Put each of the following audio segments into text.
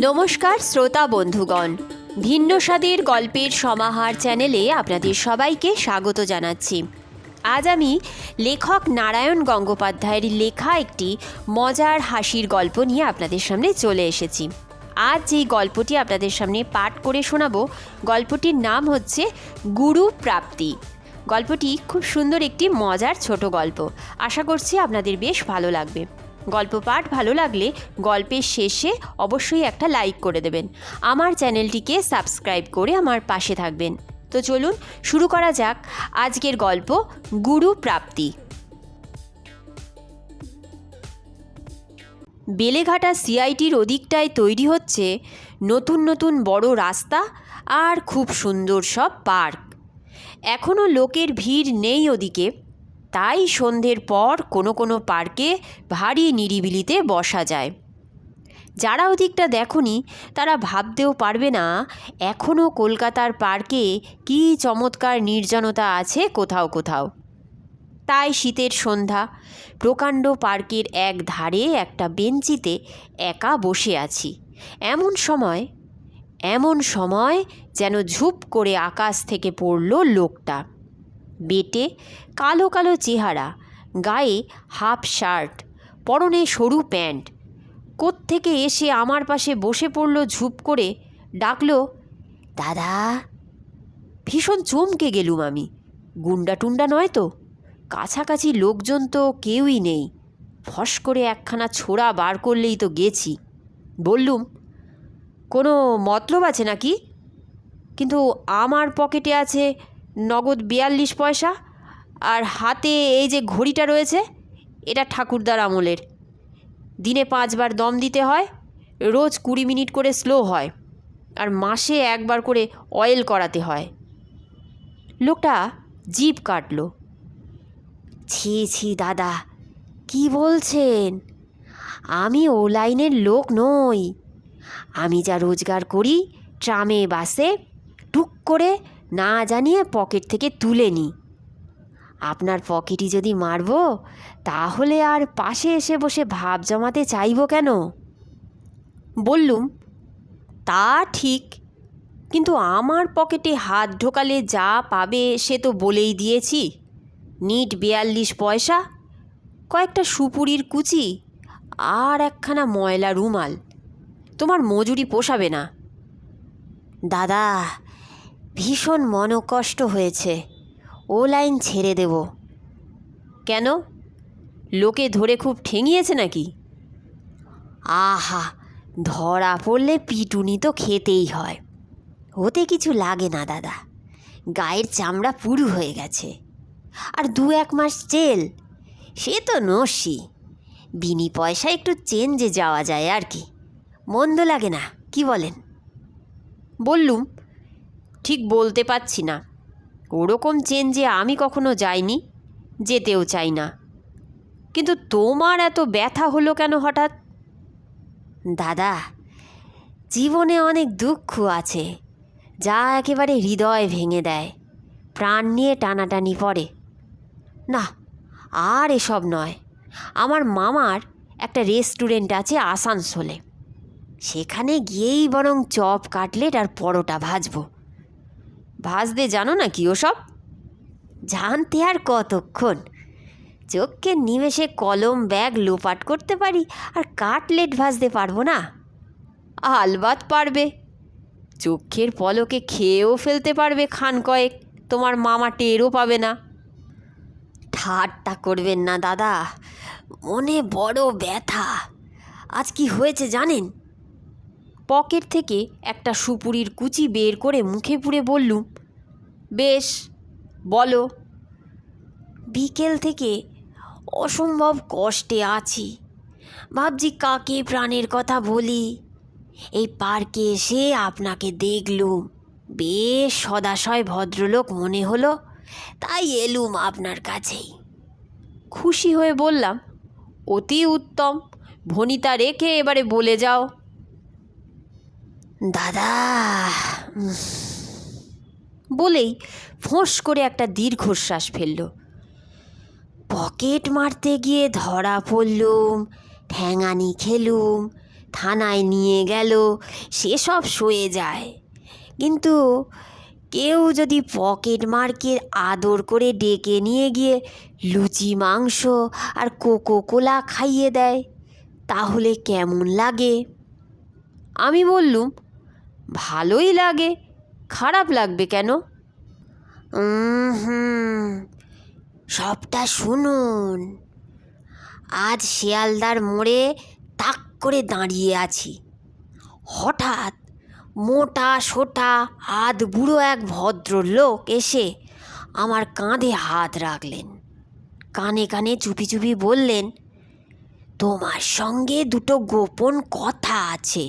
নমস্কার শ্রোতা বন্ধুগণ, ভিন্ন স্বাদের গল্পের সমাহার চ্যানেলে আপনাদের সবাইকে স্বাগত জানাচ্ছি। আজ আমি লেখক নারায়ণ গঙ্গোপাধ্যায়ের লেখা একটি মজার হাসির গল্প নিয়ে আপনাদের সামনে চলে এসেছি। আজ যেই গল্পটি আপনাদের সামনে পাঠ করে শোনাবো, গল্পটির নাম হচ্ছে গুরু প্রাপ্তি। গল্পটি খুব সুন্দর একটি মজার ছোট গল্প। আশা করছি আপনাদের বেশ ভালো লাগবে। গল্প পাঠ ভালো লাগলে গল্পের শেষে অবশ্যই একটা লাইক করে দেবেন। আমার চ্যানেলটিকে সাবস্ক্রাইব করে আমার পাশে থাকবেন। তো চলুন শুরু করা যাক আজকের গল্প গুরু প্রাপ্তি। বেলেঘাটা সিআইটির ওদিকটায় তৈরি হচ্ছে নতুন নতুন বড় রাস্তা আর খুব সুন্দর সব পার্ক। এখনও লোকের ভিড় নেই ওদিকে, তাই সন্ধ্যের পর কোনো কোনো পার্কে ভারী নিরিবিলিতে বসা যায়। যারা ওদিকটা দেখনি তারা ভাবতেও পারবে না এখনও কলকাতার পার্কে কী চমৎকার নির্জনতা আছে কোথাও কোথাও। তাই শীতের সন্ধ্যা, প্রকাণ্ড পার্কের এক ধারে একটা বেঞ্চিতে একা বসে আছি। এমন সময় যেন ঝুপ করে আকাশ থেকে পড়ল লোকটা। বেটে, কালো কালো চেহারা, গায়ে হাফ শার্ট, পরনে সরু প্যান্ট। কোত্থেকে এসে আমার পাশে বসে পড়ল ঝুপ করে, ডাকলো, দাদা। ভীষণ চমকে গেলুম আমি। গুন্ডা টুন্ডা নয় তো? কাছাকাছি লোকজন তো কেউই নেই। ফস করে একখানা ছোরা বার করলেই তো গেছি। বললুম, কোনো মতলব আছে নাকি? কিন্তু আমার পকেটে আছে নগদ 42 পয়সা, আর হাতে এই যে ঘড়িটা রয়েছে, এটা ঠাকুরদার আমলের। দিনে 5 বার দম দিতে হয়, রোজ 20 মিনিট করে স্লো হয়, আর মাসে 1 বার করে অয়েল করাতে হয়। লোকটা জিভ কাটল। ছি ছি দাদা, কি বলছেন? আমি ও লাইনের লোক নই। আমি যা রোজগার করি ট্রামে বাসে টুক করে না জানিয়ে পকেট থেকে তুলে নিই। আপনার পকেটই যদি মারব, তাহলে আর পাশে এসে বসে ভাব জমাতে চাইব কেন? বললুম, তা ঠিক, কিন্তু আমার পকেটে হাত ঢোকালে যা পাবে সে তো বলেই দিয়েছি। নিট 42 পয়সা, কয়েকটা সুপুরির কুচি আর একখানা ময়লা রুমাল। তোমার মজুরি পোষাবে না। দাদা, ভীষণ মনকষ্ট হয়েছে। ও লাইন ছেড়ে দেব। কেন? লোকে ধরে খুব ঠেঙিয়েছে নাকি? আহা, ধরা পড়লে পিটুনি তো খেতেই হয়। ওতে কিছু লাগে না দাদা, গায়ের চামড়া পুরু হয়ে গেছে। আর 2-1 মাস জেল, সে তো নস্যি। বিনি পয়সা একটু চেঞ্জে যাওয়া যায় আর কি, মন্দ লাগে না, কি বলেন? বললুম, ঠিক বলতে পারছি না। ওরকম চেঞ্জে আমি কখনো যাইনি, যেতেও চাই না। কিন্তু তোমার এত ব্যথা হলো কেন হঠাৎ? দাদা, জীবনে অনেক দুঃখ আছে, যা একেবারে হৃদয় ভেঙে দেয়, প্রাণ নিয়ে টানাটানি পড়ে। না, আর এসব নয়। আমার মামার একটা রেস্টুরেন্ট আছে আসানসোলে, সেখানে গিয়েই বরং চপ, কাটলেট আর পরোটা ভাজবো। ভাজতে জানো না কি ওসব? জানতে আর কতক্ষণ? চোখের নিমেষে কলম ব্যাগ লোপাট করতে পারি, আর কাটলেট ভাজতে পারবো না? আলবাত পারবে। চোখের পলকে খেয়েও ফেলতে পারবে খান কয়েক, তোমার মামা টেরও পাবে না। ঠাট্টা করবেন না দাদা, মনে বড় ব্যথা। আজ কি হয়েছে জানেন? পকেট থেকে একটা সুপুরির কুচি বের করে মুখে পুরে বললুম, বেশ, বলো। বিকেল থেকে অসম্ভব কষ্টে আছি। ভাবছি কাকে প্রাণের কথা বলি। এই পার্কে এসে আপনাকে দেখলুম, বেশ সদাশয় ভদ্রলোক মনে হলো, তাই এলুম আপনার কাছেই। খুশি হয়ে বললাম, অতি উত্তম, ভনিতা রেখে এবারে বলে যাও। দাদা, বলেই ফোঁস করে একটা দীর্ঘশ্বাস ফেলল। পকেট মারতে গিয়ে ধরা পড়লুম, ঠ্যাঙানি খেলুম, থানায় নিয়ে গেল, সেসব সয়ে যায়। কিন্তু কেউ যদি পকেট মারকে আদর করে ডেকে নিয়ে গিয়ে লুচি মাংস আর কোকো কোলা খাইয়ে দেয়, তাহলে কেমন লাগে? আমি বললুম, ভালোই লাগে, খারাপ লাগবে কেন? হুম, সবটা শুনুন। আজ শিয়ালদার মোড়ে তাক করে দাঁড়িয়ে আছি। হঠাৎ মোটা সোটা আধ বুড়ো এক ভদ্রলোক এসে আমার কাঁধে হাত রাখলেন। কানে কানে চুপি চুপি বললেন, তোমার সঙ্গে দুটো গোপন কথা আছে।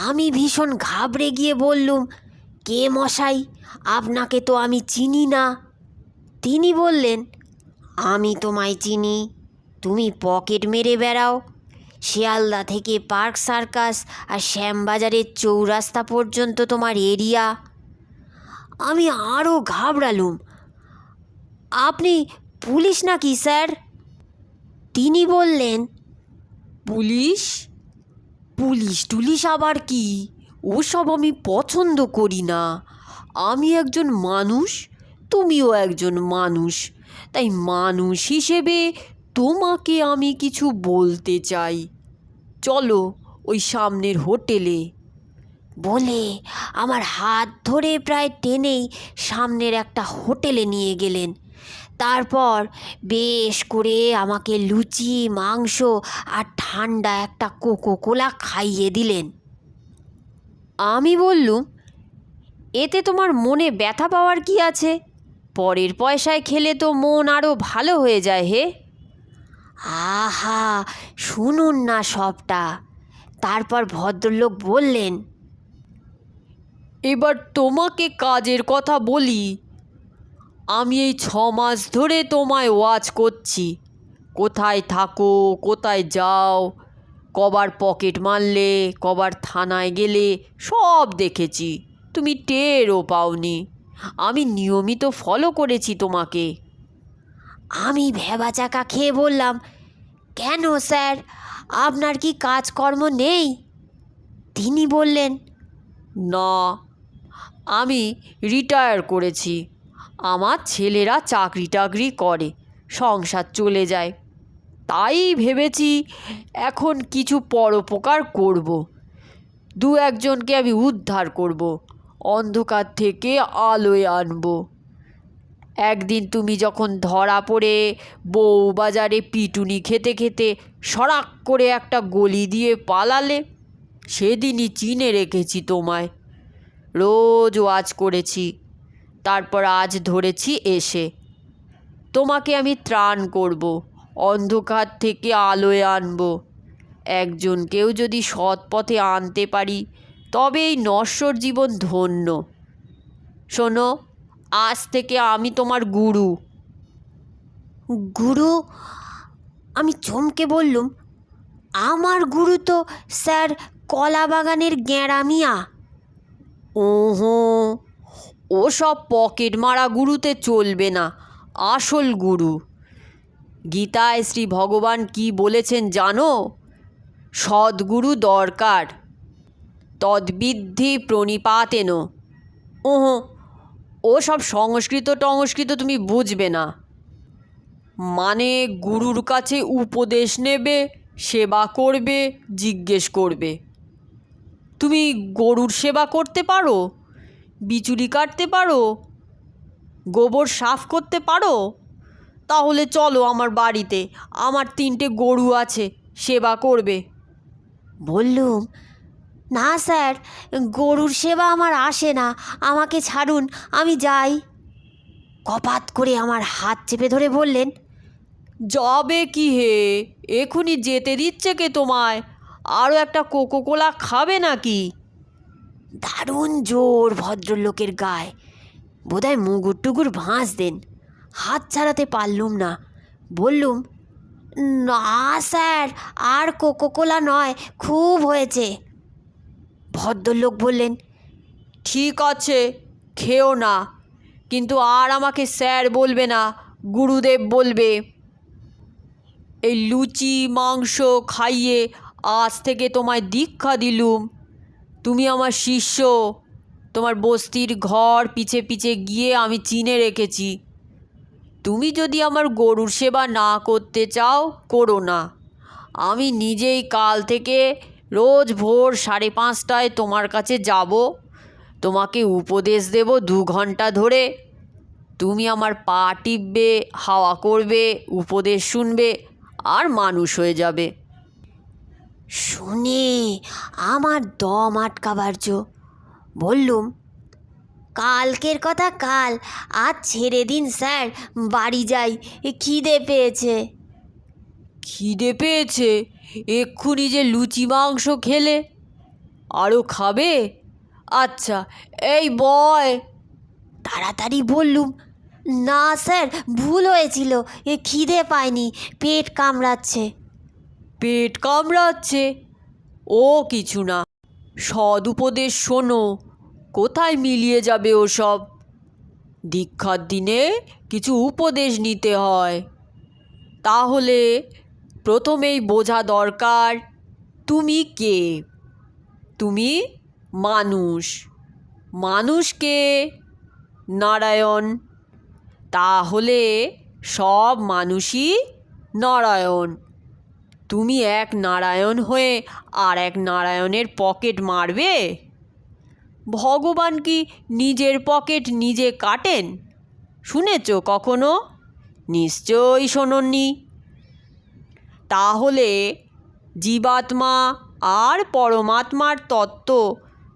আমি ভীষণ ঘাবড়ে গিয়ে বললুম, কে মশাই? আপনাকে তো আমি চিনি না। তিনি বললেন, আমি তোমায় চিনি। তুমি পকেট মেরে বেড়াও। শিয়ালদা থেকে পার্ক সার্কাস আর শ্যামবাজারের চৌরাস্তা পর্যন্ত তোমার এরিয়া। আমি আরও ঘাবড়ালুম। আপনি পুলিশ নাকি স্যার? তিনি বললেন, পুলিশ? পুলিশ টুলিশ আবার কি? ওসব আমি পছন্দ করি না। আমি একজন মানুষ, তুমিও একজন মানুষ, তাই মানুষ হিসেবে তোমাকে আমি কিছু বলতে চাই। চলো ওই সামনের হোটেলে। বলে আমার হাত ধরে প্রায় টেনেই সামনের একটা হোটেলে নিয়ে গেলেন। তারপর বেশ করে আমাকে লুচি মাংস আর ঠান্ডা একটা কোকো কোলা খাইয়ে দিলেন। আমি বললুম, এতে তোমার মনে ব্যথা পাওয়ার কি আছে? পরের পয়সায় খেলে তো মন আরও ভালো হয়ে যায় হে। আহা, শুনুন না সবটা। তারপর ভদ্রলোক বললেন, এবার তোমাকে কাজের কথা বলি। আমি এই 6 মাস ধরে তোমায় ওয়াচ করছি। কোথায় থাকো, কোথায় যাও, কবার পকেট মারলে, কবার থানায় গেলে, সব দেখেছি। তুমি টেরও পাওনি। আমি নিয়মিত ফলো করেছি তোমাকে। আমি ভ্যাবাচাকা খেয়ে বললাম, কেন স্যার, আপনার কি কাজকর্ম নেই? তিনি বললেন, না, আমি রিটায়ার করেছি। আমার ছেলেরা চাকরি টাকরি করে, সংসার চলে যায়। তাই ভেবেছি এখন কিছু পরোপকার করব। 2-1জনকে আমি উদ্ধার করব, অন্ধকার থেকে আলোয় আনব। একদিন তুমি যখন ধরা পড়ে বউবাজারে পিটুনি খেতে খেতে সরাক করে একটা গলি দিয়ে পালালে, সেদিনই চিনে রেখেছি তোমায়। রোজ ওয়াচ করেছি। তারপর আজ ধরেছি এসে। তোমাকে আমি ত্রাণ করব, অন্ধকার থেকে আলোয় আনব। একজনকেও যদি সৎ পথে আনতে পারি, তবে এই নশ্বর জীবন ধন্য। শোনো, আজ থেকে আমি তোমার গুরু। গুরু? আমি চমকে বললুম, আমার গুরু তো স্যার কলা বাগানের গেঁড়া মিয়া। ওহো, ও সব পকেট মারা গুরুতে চলবে না। আসল গুরু। গীতায় শ্রী ভগবান কি বলেছেন জানো? সদ্গুরু দরকার, তদ্বিদ্ধি প্রণিপাতেন। ওহো, ও সব সংস্কৃত টংস্কৃত তুমি বুঝবে না। মানে গুরুর কাছে উপদেশ নেবে, সেবা করবে, জিজ্ঞেস করবে। তুমি গরুর সেবা করতে পারো? বিচুলি কাটতে পারো? গোবর সাফ করতে পারো? তাহলে চলো আমার বাড়িতে, আমার 3টে গরু আছে, সেবা করবে। বললুম, না স্যার, গরুর সেবা আমার আসে না, আমাকে ছাড়ুন, আমি যাই। কপাত করে আমার হাত চেপে ধরে বললেন, যাবে কি হে, এখনই যেতে দিচ্ছে কে তোমায়? আরও একটা কোকো কোলা খাবে নাকি? দারুণ জোর ভদ্রলোকের গায়ে, বোধহয় মুগুর টুগুর ভাঁজ দেন। হাত ছাড়াতে পারলুম না। বললুম, না স্যার, আর কোকো কোলা নয়, খুব হয়েছে। ভদ্রলোক বললেন, ঠিক আছে, খেও না, কিন্তু আর আমাকে স্যার বলবে না, গুরুদেব বলবে। এই লুচি মাংস খাইয়ে আজ থেকে তোমায় দীক্ষা দিলুম। তুমি আমার শিষ্য। তোমার বস্তির ঘর পিছে পিছে গিয়ে আমি চিনে রেখেছি। তুমি যদি আমার গরুর সেবা না করতে চাও, করো না। আমি নিজেই কাল থেকে রোজ ভোর 5:30টায় তোমার কাছে যাব। তোমাকে উপদেশ দেব 2 ঘন্টা ধরে। তুমি আমার পা টিপবে, হাওয়া করবে, উপদেশ শুনবে, আর মানুষ হয়ে যাবে। শুনে আমার দম আটকাবার জো। বললুম, কালকের কথা কাল, আজ ছেড়ে দিন স্যার, বাড়ি যাই, খিদে পেয়েছে। খিদে পেয়েছে? এক্ষুনি যে লুচি মাংস খেলে, আরও খাবে? আচ্ছা, এই বয়। তাড়াতাড়ি বললুম, না স্যার, ভুল হয়েছিল, খিদে পায়নি, পেট কামড়াচ্ছে। পেট কামড়াচ্ছে? ও কিছু না, সদুপদেশ শোনো, কোথায় মিলিয়ে যাবে ওসব। দীক্ষার দিনে কিছু উপদেশ নিতে হয়। তাহলে প্রথমেই বোঝা দরকার তুমি কে। তুমি মানুষ। মানুষ কে? নারায়ণ। তাহলে সব মানুষই নারায়ণ। তুমি এক নারায়ণ হয়ে আর এক নারায়ণের পকেট মারবে? ভগবান কি নিজের পকেট নিজে কাটেন? শুনেছ কখনো? নিশ্চয়ই শোনোনি। তাহলে জীবাত্মা আর পরমাত্মার তত্ত্ব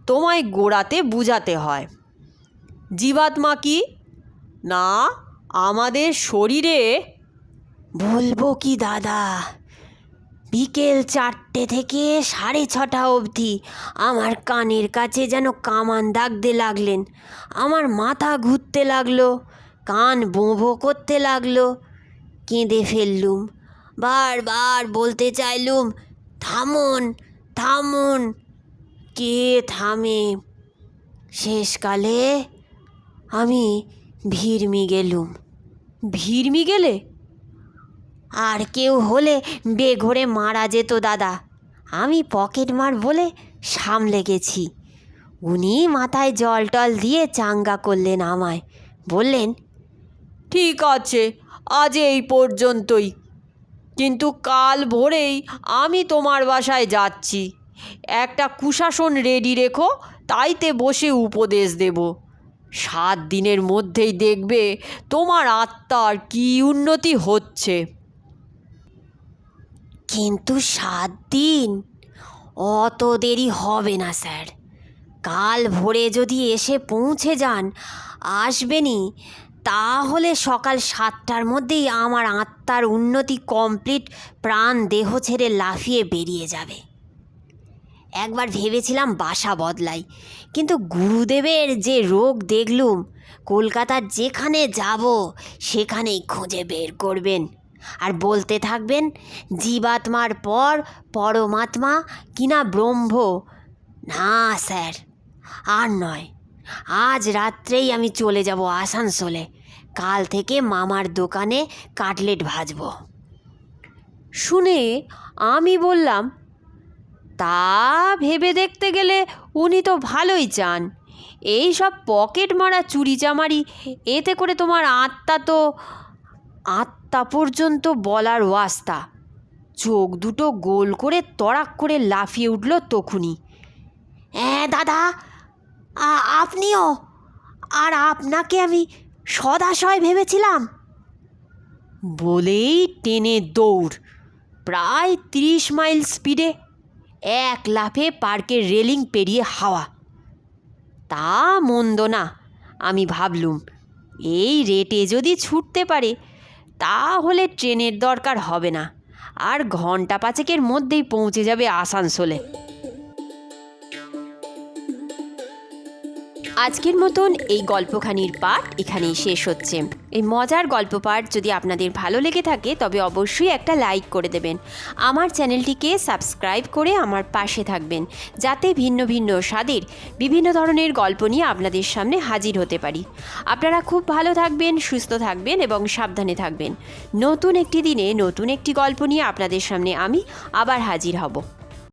তোমায় গোড়াতে বুঝাতে হয়। জীবাত্মা কি না, আমাদের শরীরে। বলবো কি দাদা, বিকেল 4টে থেকে 6:30 অবধি আমার কানের কাছে যেন কামান দাগতে লাগলেন। আমার মাথা ঘুরতে লাগলো, কান বোঁ ভোঁ করতে লাগলো। কেঁদে ফেললুম, বারবার বলতে চাইলুম, থামুন থামুন। কে থামে? শেষকালে আমি ভিড়মি গেলুম। ভিড়মি গেলে? আর কেউ হলে বেঘোরে মারা যেত দাদা। আমি পকেট মার বলে সামলে গেছি। উনি মাথায় জল টল দিয়ে চাঙ্গা করলেন আমায়। বললেন, ঠিক আছে, আজ এই পর্যন্তই, কিন্তু কাল ভোরেই আমি তোমার বাসায় যাচ্ছি। একটা কুশাসন রেডি রেখো, তাইতে বসে উপদেশ দেব। 7 দিনের মধ্যেই দেখবে তোমার আত্মার কী উন্নতি হচ্ছে। কিন্তু 7 দিন? অত দেরি হবে না স্যার। কাল ভোরে যদি এসে পৌঁছে যান, আসবেনই, তাহলে সকাল 7টার মধ্যেই আমার আত্মার উন্নতি কমপ্লিট, প্রাণ দেহ ছেড়ে লাফিয়ে বেরিয়ে যাবে। একবার ভেবেছিলাম বাসা বদলাই, কিন্তু গুরুদেবের যে রোগ দেখলুম, কলকাতার যেখানে যাব সেখানেই খুঁজে বের করবেন, আর বলতে থাকবেন, জীবাত্মার পর পরমাত্মা কিনা ব্রহ্ম। না স্যার, আর নয়। আজ রাত্রেই আমি চলে যাব আসানসোলে। কাল থেকে মামার দোকানে কাটলেট ভাজব। শুনে আমি বললাম, তা ভেবে দেখতে গেলে উনি তো ভালোই চান। এই সব পকেট মারা চুরিচামারি, এতে করে তোমার আত্মা পর্যন্ত বলার ওয়াস্তা। চোখ দুটো গোল করে তড়াক করে লাফিয়ে উঠল তখুনি। দাদা, আপনিও? আর আপনাকে আমি সদাশয় ভেবেছিলাম। বলেই টেনে দৌড়, প্রায় 30 মাইল স্পিডে, এক লাফে পার্কের রেলিং পেরিয়ে হাওয়া। তা মন্দ না, আমি ভাবলুম, এই রেটে যদি ছুটতে পারে তাহলে ট্রেনের দরকার হবে না, আর ঘন্টা 5-এর মধ্যেই পৌঁছে যাবে আসানসোলে। আজকের মতন এই গল্পখানির পাঠ এখানেই শেষ হচ্ছে। এই মজার গল্প পাঠ যদি আপনাদের ভালো লেগে থাকে তবে অবশ্যই একটা লাইক করে দেবেন। আমার চ্যানেলটিকে সাবস্ক্রাইব করে আমার পাশে থাকবেন, যাতে ভিন্ন ভিন্ন স্বাদের বিভিন্ন ধরনের গল্প নিয়ে আপনাদের সামনে হাজির হতে পারি। আপনারা খুব ভালো থাকবেন, সুস্থ থাকবেন এবং সাবধানে থাকবেন। নতুন একটি দিনে নতুন একটি গল্প নিয়ে আপনাদের সামনে আমি আবার হাজির হব।